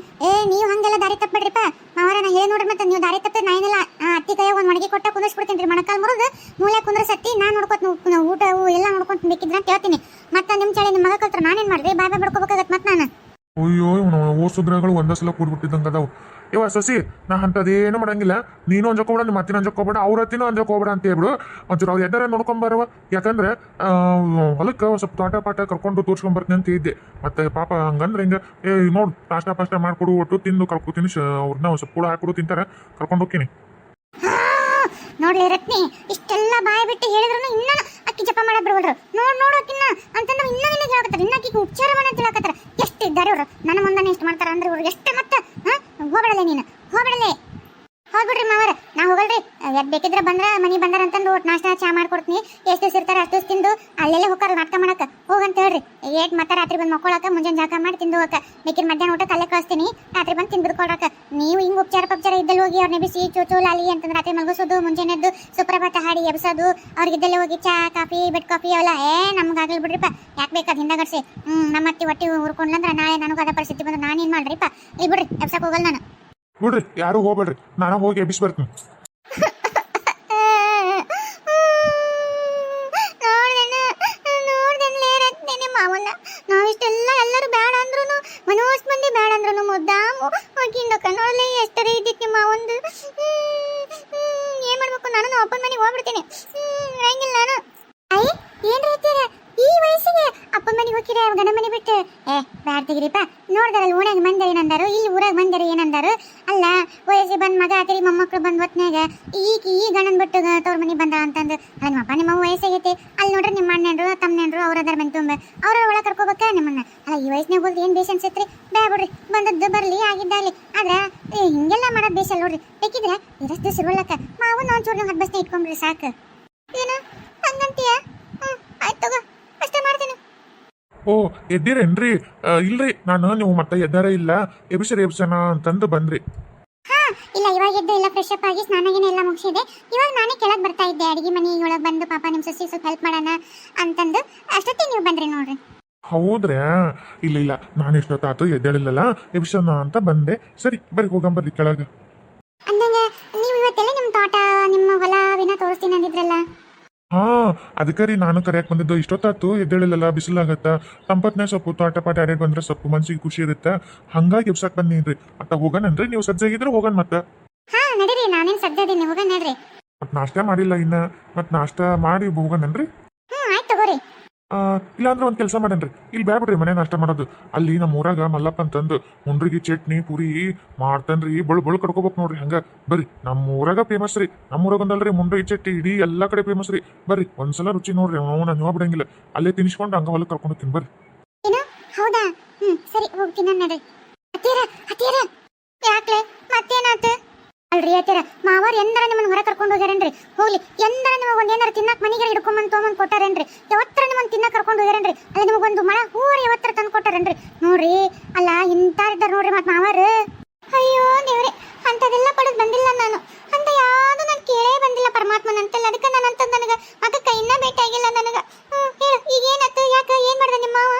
ನೀವು ಹಂಗೆಲ್ಲ ದಾರಿ ತಪ್ಪಿಡ್ರಿಪ್ಪ ಮಾವರ ನಾ ಹೇಳಿ ನೋಡ್ರಿ ಮತ್ತೆ ನೀವು ದಾರಿ ತಪ್ಪಿದ್ರೆ ನಾ ಏನಿಲ್ಲ ಅತ್ತಿ ಕೈಯಾಗ ಒಂದು ಮಡಗಿ ಕೊಟ್ಟ ಕುಂದಿಸ್ಬಿಡ್ತೀನಿ ರೀ ಮೊಣಕಾಲ್ ಮುರಿದು ಮೂಲೆ ಕುಂದ್ರಸತ್ತಿ ನಾನು ನೋಡ್ಕೊತ ಊಟ ಎಲ್ಲ ನೋಡ್ಕೊಂತ ಬೇಕಿದ್ರೆ ಅಂತ ಹೇಳ್ತೀನಿ ಮತ್ತೆ ನಿಮ್ಮ ಚಳಿ ನಿಮ್ಮ ಮಗ ಕಲ್ತ್ರ ನಾನೇನು ಮಾಡಿರಿ ಬಾಯ್ ಬಿಡ್ಕೋಬೇಕಾಗತ್ತೆ ಮತ್ತೆ ನಾನು ಅಯ್ಯೋ ಓಸುಗ್ರಹಗಳು ಒಂದೇ ಸಲ ಕೂಡ್ಬಿಟ್ಟಿದ್ದಂಗೆ ಅದಾವು ಇವ ಸಸಿ ನಾ ಅಂಥದ್ದೇನು ಮಾಡಂಗಿಲ್ಲ ನೀನು ಅಂಜಕೋಬೇಡ ನಿಮ್ಮ ಅತ್ತಿನ ಅಂಜಕೋಬೇಡ ಅವ್ರ ಹತ್ತಿನೂ ಅಂಜಕೋಬೇಡ ಅಂತ ಹೇಳ್ಬಿಡು ಒಂಚೂರು ಅವ್ರು ಎದ್ದಾರ ನೋಡ್ಕೊಂಬರವ ಯಾಕಂದ್ರೆ ಹೊಲಕ್ಕೆ ಸ್ವಲ್ಪ ತೋಟ ಪಾಟ ಕರ್ಕೊಂಡು ತೋರ್ಸ್ಕೊಂಬರ್ತೀನಿ ಅಂತ ಇದ್ದೆ ಮತ್ತೆ ಪಾಪ ಹಂಗಂದ್ರೆ ಹಿಂಗೆ ನೋಡು ಪಾಷ್ಟ ಮಾಡ್ಕೊಡು ಒಟ್ಟು ತಿಂದು ಕರ್ಕೊತೀನಿ ಅವ್ರನ್ನ ಸ್ವಲ್ಪ ಕೂಡ ಹಾಕೊಡು ತಿಂತಾರೆ ಕರ್ಕೊಂಡು ಹೋಗ್ತೀನಿ ನೋಡ್ಲಿ ರತ್ನಿ ಇಷ್ಟೆಲ್ಲ ಬಾಯಿ ಬಿಟ್ಟು ಹೇಳಿದ್ರು ಇನ್ನೂ ಅಕ್ಕಿ ಜಪ ಮಾಡಕ್ ಬಿಡ್ಬಿಡ್ರು ನೋಡೋಕಿನ್ನ ಅಂತಂದ್ರೆ ಇನ್ನೂ ನಿನಗೆ ಹೇಳಕತ್ತಾರೆ ಇನ್ನ ಅಕ್ಕಿಗೆ ಉಪಚಾರ ಮಾಡಂತ ಹೇಳಕತ್ತಾರೆ ಎಷ್ಟು ಇದ್ದಾರೆ ಇವರು ನನ್ನ ಮುಂದೆ ಎಷ್ಟು ಮಾಡ್ತಾರ ಅಂದ್ರೆ ಇವ್ರು ಎಷ್ಟು ಮತ್ತೆ ಹೋಗ್ಬಿಡಲೆ ನೀನು ಹೋಗ್ಬಿಡ್ರಿ ಮಾವರ ನಾ ಹೋಗಲ್ರಿ ಎದ್ ಬೇಕಿದ್ರೆ ಬಂದ್ರ ಮನಿ ಬಂದಾರ ಅಂತಂದು ಒಟ್ಟು ನಾಷ್ಟ ಚಾ ಮಾಡ್ಕೊಡ್ತೀನಿ ಎಷ್ಟು ದಿವಸ ಇರ್ತಾರೆ ಅಷ್ಟು ದಿವಸ ತಿಂದು ಅಲ್ಲೆಲ್ಲ ಹೋಗಾರ ನಾಟಕ ಮಾಡಕ ಹೋಗಂತ ಹೇಳ್ರಿ ಏಟ್ ಮತ್ತೆ ರಾತ್ರಿ ಬಂದು ಮಕ್ಕೊಳಕ ಮುಂಜಾನೆ ಜಾಕ ಮಾಡಿ ತಿಂದು ಹೋಗಕ ಬೇಕಿದ್ರೆ ಮಧ್ಯಾಹ್ನ ಊಟ ಕಲ್ಲೆ ಕಳಿಸ್ತೀನಿ ರಾತ್ರಿ ಬಂದು ತಿಂದು ಬಿಡ್ಕೊಳಕ ನೀವು ಹಿಂಗೆ ಉಪಚಾರ ಇದ್ದಲ್ಲಿ ಹೋಗಿ ಅವ್ರನ್ನ ಬಿಸಿ ಚೂಚು ಲಾಲಿ ಅಂತಂದ್ರೆ ರಾತ್ರಿ ಮಲಗಿಸೋದು ಮುಂಜಾನೆದ್ದು ಸುಪ್ರಭಾತ ಹಾಡಿ ಎಬ್ಸೋದು ಅವ್ರಿಗಿದ್ದಲ್ಲಿ ಹೋಗಿ ಚಾ ಕಾಫಿ ಬೆಡ್ ಕಾಫಿ ಅವೆಲ್ಲ ನಮ್ಗೆ ಆಗಲ್ ಬಿಡ್ರಿಪ್ಪ ಯಾಕೆ ಬೇಕಾದ ಹಿಂದಗಡ್ಸಿ ನಮ್ಮ ಅತ್ತಿ ಹೊಟ್ಟಿ ಹುರ್ಕೊಂಡ್ಲಂದ್ರೆ ನಾಳೆ ನನಗೂ ಅದ ಪರಿಸ್ಥಿತಿ ಬಂದ್ರೆ ನಾನೇನು ಮಾಡ್ರಿಪ್ಪ ಇಲ್ಲಿ ಬಿಡ್ರಿ ಎಬ್ಸಕ್ಕೆ ಹೋಗಲ್ಲ ನಾನು ಬಿಡ್ರಿ ಯಾರು ಹೋಗ್ಬೇಡ್ರಿ ನಾನು ಹೋಗಿ ಎಬ್ಬಿಸಿ ಬರ್ತೀನಿ ಮಾವನ್ನ ನಾವಿಷ್ಟೆಲ್ಲ ಎಲ್ಲರೂ ಬೇಡ ಅಂದ್ರು ಮನೋಸ್ ಮಂದಿ ಬೇಡ ಅಂದ್ರು ಮುದ್ದಾಮು ಹೋಗಿಂದ ಕಣ್ಣೊಳ್ಳೆ ಎಷ್ಟರ ಇದ್ದಿತ್ತು ಮಾವೊಂದು ಏನ್ ಮಾಡ್ಬೇಕು ನಾನು ಅಪ್ಪನ ಮನೆಗೆ ಹೋಗ್ಬಿಡ್ತೀನಿ ಹಂಗಿಲ್ಲ ನಾನು ಏನ್ ರೀತಿಯ ಈ ವಯಸ್ಸಿಗೆ ಅಪ್ಪನ ಮನೆಗೆ ಹೋಗಿರ ಗಂಡ ಮನೆ ಬಿಟ್ಟು ಬ್ಯಾಡ ತೆಗಿರಿಪ್ಪ ನೋಡ್ದಾರಲ್ಲ ಓಣ್ಯಾಗ ಮಂದಿ ಏನಂದಾರು ಇಲ್ಲಿ ಊರಾಗ ಮಂದಿರ ಏನಂದಾರು ಅಲ್ಲ ವಯಸ್ಸಿಗೆ ಬಂದ್ ಮಗ ಆತಿರಿ ಮೊಮ್ಮಕ್ಳು ಬಂದ್ ಹೊತ್ನಾಗ ಈ ಗಂಡನ್ ಬಿಟ್ಟು ತವ್ರ ಮನೆ ಬಂದ ಅಂತಂದು ಅಲ್ಲ ನಿಮ್ಮಪ್ಪ ನಿಮ್ಮ ವಯಸ್ಸಾಗೈತಿ ಅಲ್ಲಿ ನೋಡ್ರಿ ನಿಮ್ಮ ಅಣ್ಣೆಂಡ್ರು ತಮ್ಮನೆಂಡ್ರು ಅವ್ರ ಅದಾರ ಮನೆ ತುಂಬ ಅವ್ರ ಒಳಗೆ ಕರ್ಕೋಬೇಕ ನಿಮ್ಮನ್ನ ಅಲ್ಲ ಈ ವಯಸ್ಸಿನಾಗ ಹೋಗಿ ಏನ್ ಬೇಸ್ ಅನ್ಸತ್ರಿ ಬ್ಯಾ ಬಿಡ್ರಿ ಬಂದದ್ದು ಬರ್ಲಿ ಆಗಿದ್ದಾಗಲಿ ಆದ್ರ ಹಿಂಗೆಲ್ಲ ಮಾಡೋದು ಬೇಸಲ್ಲ ನೋಡ್ರಿ ಬೇಕಿದ್ರೆ ಇರಷ್ಟು ದಿವಸ ಇರ್ವಲ್ಲಕ್ಕ ಮಾವನ್ನ ಒಂಚೂರು ನೀವು ಹಬ್ಬಸ್ನ ಇಟ್ಕೊಂಡ್ರಿ ಸಾಕು ಏನು ಹಂಗಂತೀಯ ಆಯ್ತು ತಗೋ ಅಷ್ಟೇ ಮಾಡ್ತೀನಿ ಓ ಎದ್ದೀರೇನ್ರಿ ಇಲ್ರಿ ನಾನು ನೀವು ಮತ್ತೆ ಎದ್ದಾರ ಇಲ್ಲ ಎಬ್ಸನ ಅಂತಂದು ಬಂದ್ರಿ ಇಲ್ಲ ಇವಾಗ ಎದ್ದು ಎಲ್ಲ ಫ್ರೆಶ್ ಅಪ್ ಆಗಿ ಸ್ನಾನಗಿನ ಎಲ್ಲ ಮುಗಿಸಿದೆ ಇವಾಗ ನಾನೇ ಕೆಳಗೆ ಬರ್ತಾ ಇದ್ದೆ ಅಡಿಗೆ ಮನೆಯೊಳಗೆ ಬಂದು ಪಾಪ ನಿಮ್ಮ ಸೊಸಿ ಸ್ವಲ್ಪ ಹೆಲ್ಪ್ ಮಾಡೋಣ ಅಂತಂದು ಅಷ್ಟೊತ್ತಿಗೆ ನೀವು ಬಂದ್ರಿ ನೋಡ್ರಿ ಹೌದ್ರಾ ಇಲ್ಲ ನಾನು ಎಷ್ಟೊತ್ತಾತು ಎದ್ದೇಳಿಲ್ಲಲ್ಲ ಎಬ್ಸನ ಅಂತ ಬಂದೆ ಸರಿ ಬರ್ರಿ ಹೋಗಂಬರ್ರಿ ಕೆಳಗೆ ಅಂದಂಗ ನೀವು ಇವತ್ತೆಲ್ಲ ನಿಮ್ಮ ತೋಟ ನಿಮ್ಮ ಹೊಲವಿನ ತೋರಿಸ್ತೀನಿ ಅಂದಿದ್ರಲ್ಲ ಹಾ ಅದಕ್ಕೆ ರೀ ನಾನು ಕರೆಯಕ್ಕೆ ಬಂದಿದ್ದು ಇಷ್ಟೊತ್ತಾತು ಎದ್ದೇಳಿಲ್ಲಲ್ಲ ಬಿಸಿಲಾಗತ್ತ ತಂಪತ್ನೇ ಸ್ವಲ್ಪ ತೋಟ ಪಾಟ ಅಡ್ಯಾಡ್ ಬಂದ್ರೆ ಸ್ವಲ್ಪ ಮನ್ಸಿಗೆ ಖುಷಿ ಇರುತ್ತೆ ಹಂಗಾಗಿ ಎಬ್ಸಕ್ ಬಂದೀನ್ರಿ ಅತ್ತ ಹೋಗೋಣನ್ರಿ ನೀವು ಸಜ್ಜಾಗಿದ್ರೆ ಹೋಗೋಣ ಮತ್ತೆ ನಡೀರಿ ನಾನೇನು ಸಜ್ಜಾದೀನಿ ಹೋಗೋಣ ನಡ್ರಿ ಮತ್ತೆ ನಾಷ್ಟ ಮಾಡಿಲ್ಲ ಇನ್ನ ಮತ್ತೆ ನಾಷ್ಟ ಮಾಡಿ ಹೋಗೋಣನ್ರಿ ಆಯ್ತು ತಗೋರಿ ಇಲ್ಲಾಂದ್ರೆ ಒಂದು ಕೆಲಸ ಮಾಡೇನ್ರಿ ಇಲ್ಲಿ ಬ್ಯಾಡ್ರಿ ಮನೆ ನಾಷ್ಟ ಮಾಡೋದು ಅಲ್ಲಿ ನಮ್ಮ ಊರಾಗ ಮಲ್ಲಪ್ಪ ಅಂತಂದು ಮುಂಡ್ರಿಗೆ ಚಟ್ನಿ ಪುರಿ ಮಾಡ್ತಾನ್ರಿ ಬಳು ಕಡ್ಕೋಬೇಕು ನೋಡ್ರಿ ಹಂಗ ಬರ್ರಿ ನಮ್ಮ ಊರಾಗ ಫೇಮಸ್ ರೀ ನಮ್ಮ ಊರಾಗಂದಲ್ರಿ ಮುಂಡ್ರಿಗೆ ಚಟ್ನಿ ಇಡೀ ಎಲ್ಲ ಕಡೆ ಫೇಮಸ್ ರೀ ಬರ್ರಿ ಒಂದ್ಸಲ ರುಚಿ ನೋಡ್ರಿ ನಾವು ನಾನು ಬಿಡಂಗಿಲ್ಲ ಅಲ್ಲೇ ತಿನ್ಸ್ಕೊಂಡು ಹಂಗ ಹೊಲಕ್ಕೆ ಕರ್ಕೊಂಡು ಹೋಗ್ತೀನಿ ಬರ್ರಿ ಹೌದಾ ಸರಿ ಹೋಗ್ತೀನಿ ನಡ್ರಿ. ಅತ್ತೀರ ಅತ್ತೀರ ಯಾಕ್ಲೆ ಮತ್ತೇನಾತ? ಅಲ್ರಿ ಅತ್ತೀರ ಮಾವಾರ್ ಎಂದರ ನಿಮ್ಮನ್ನ ಹೊರ ಕರ್ಕೊಂಡು ಹೋಗ್ಯಾರೇನ್ರಿ? ಹೋಗ್ಲಿ ಎಂದರ ನಿಮಗೆ ಒಂದ್ ಏನಾರ ತಿನ್ನಕ್ ಮನಿಗೆ ಹಿಡ್ಕೊಂಬಂದ್ ತೊಗೊಂಬಂದ್ ಕೊಟ್ಟಾರೇನ್ರಿ? ಯಾವತ್ತರ ನಿಮ್ಮನ್ನ ತಿನ್ನಕ್ ಕರ್ಕೊಂಡು ಹೋಗ್ಯಾರೇನ್ರಿ? ಅಲ್ಲಿ ನಿಮಗೊಂದು ಮಳ ಹೂವರ್ ಯಾವತ್ತರ ತಂದು ಕೊಟ್ಟಾರೇನ್ರಿ? ನೋಡ್ರಿ ಅಲ್ಲ ಇಂತ ಇದ್ದಾರ ನೋಡ್ರಿ ಮತ್ ಮಾವಾರು. ಅಯ್ಯೋ ದೇವ್ರೆ, ಅಂತದೆಲ್ಲ ಪಡೆದ್ ಬಂದಿಲ್ಲ ನಾನು. ಅಂತ ಯಾವ್ದು ನಾನು ಕೇಳೇ ಬಂದಿಲ್ಲ ಪರಮಾತ್ಮನ ಅಂತೆಲ್ಲ. ಅದಕ್ಕೆ ನಾನು ಅಂತದ್ ನನಗ ಮಗ ಕೈನ ಭೇಟಿ ಆಗಿಲ್ಲ ನನಗ. ಹೇಳು ಈಗ ಏನಾಯ್ತು? ಯಾಕ ಏನ್ ಮಾಡ್ದೆ ನಿಮ್ಮ ಮಾವ?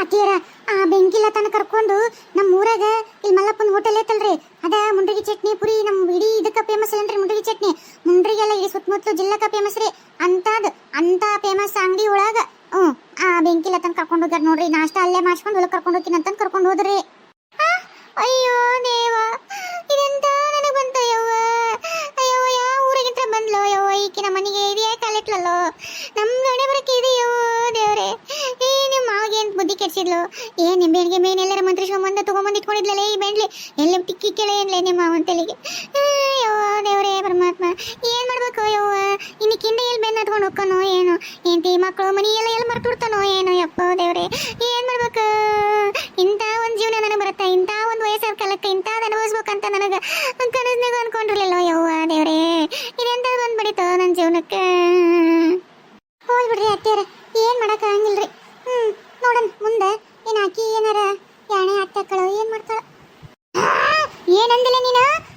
ಅತ್ತಿಯರ ಆ ಬೆಂಕಿಲತನ ಕರ್ಕೊಂಡು ನಮ್ಮ ಊರಾಗ ಇಲ್ಲಿ ಮಲ್ಲಪ್ಪನ ಹೋಟೆಲ್ ಐತಲ್ರಿ, ಅದ ಮುಂಡ್ರಿಗಿ ಚಟ್ನಿ ಪುರಿ ನಮ್ಮ ಇಡೀ ಇದಕ್ಕ ಫೇಮಸ್ ಅಲ್ರಿ. ಮುಂಡ್ರಿಗಿ ಚಟ್ನಿ ಮುಂಡ್ರಿಗೆಲ್ಲ ಈ ಸುತ್ತಮುತ್ತಲು ಜಿಲ್ಲಾಕ ಫೇಮಸ್ ರೀ. ಅಂತ ಫೇಮಸ್ ಅಂಗಡಿ ಒಳಗ ಆ ಬೆಂಕಿಲತನ ಕರ್ಕೊಂಡು ಹೋಗ್ಯಾರ ನೋಡ್ರಿ. ನಾಷ್ಟ ಅಲ್ಲೇ ಮಾಡ್ಸ್ಕೊಂಡು ಹೊಲಕ್ಕೆ ಕರ್ಕೊಂಡು ಹೋಗ್ತೀನಿ ಅಂತ ಕರ್ಕೊಂಡು ಹೋದ್ರಿ. ಅಯ್ಯೋ ದೇವ, ಇದೆಂತ ನನಗೆ ಬಂತ ಯವ್ವ. ಅಯ್ಯೋ ಯಾವ ಊರಿಗಿಂತ ಬಂದ್ಲೋ ಯವ್ವ ಈಕಿನ ಮನೆಗೆ ಇದೆಯಾ ಕಾಲಿಟ್ಲಲ್ಲೋ. ನಮ್ಮ ಗಣೆ ಬರಕ್ಕೆ ಇದೆಯೋ ದೇವ್ರೆ. ನಿಮ್ಮ ಮಾವಿಗೆ ಏನು ಬುದ್ಧಿ ಕೆಡ್ಸಿದ್ಲು? ನಿಂಬೆಣ್ಣಿಗೆ ಮೇನ್ ಎಲ್ಲರ ಮಂತ್ರಿ ಸಂಬಂಧ ತಗೊಂಬಂದು ಇಟ್ಕೊಂಡಿದ್ಲಲ್ಲ ಈ ಬೆಂಡ್ಲಿ ಎಲ್ಲ ಟಿಕ್ಕಿ ಕೆಳೆ ಏನ್ಲೇ ನಿಮ್ಮ ಮಾವನ ತಲೆಗೆ. ಯವ್ವ ದೇವ್ರೇ ಪರಮಾತ್ಮ, ಏನ್ ಮಾಡ್ಬೇಕು ಯವ್ವ? ಇನ್ನು ಕಿಂಡ ಎಲ್ಲಿ ಬೆನ್ನ ಹತ್ಕೊಂಡು ಹೋಗ್ಕನೋ ಏನೋ, ಹೆಂಡತಿ ಮಕ್ಕಳು ಮನಿ ಎಲ್ಲ ಮರ್ತು ಬಿಡ್ತಾನೋ ಏನೋ. ಯಪ್ಪ ದೇವ್ರೆ, ಏನ್ ಮಾಡ್ಬೇಕು? ಇಂಥ ಒಂದು ಜೀವನ ನನಗೆ ಬರುತ್ತೆ, ಇಂಥ ಒಂದು ವಯಸ್ಸಾದ ಕಾಲಕ್ಕೆ ಇಂಥದ್ದು ಅನುಭವಿಸ್ಬೇಕಂತ ನನಗೆ ಕನಸ್ನಾಗ ಅನ್ಕೊಂಡಿರ್ಲಿಲ್ಲ ಯವ್ವ ದೇವ್ರೇ. ಇದೆಂಥದ್ದು ಬಂದ್ಬಿಡಿತು ನನ್ನ ಜೀವನಕ್ಕೆ. ಹೋಗ್ಬಿಡ್ರಿ ಅತ್ತೆಯರ, ಏನ್ ಮಾಡಕ್ ಆಗಂಗಿಲ್ರಿ. ನೋಡನ್ ಮುಂದೆ ಏನ್ ಹಾಕಿ ಏನಾರ ಯಾಣೆ ಹಾಕ್ತಾಕಳು ಏನ್ ಮಾಡ್ತಾಳ? ಏನಂದಿಲ್ಲ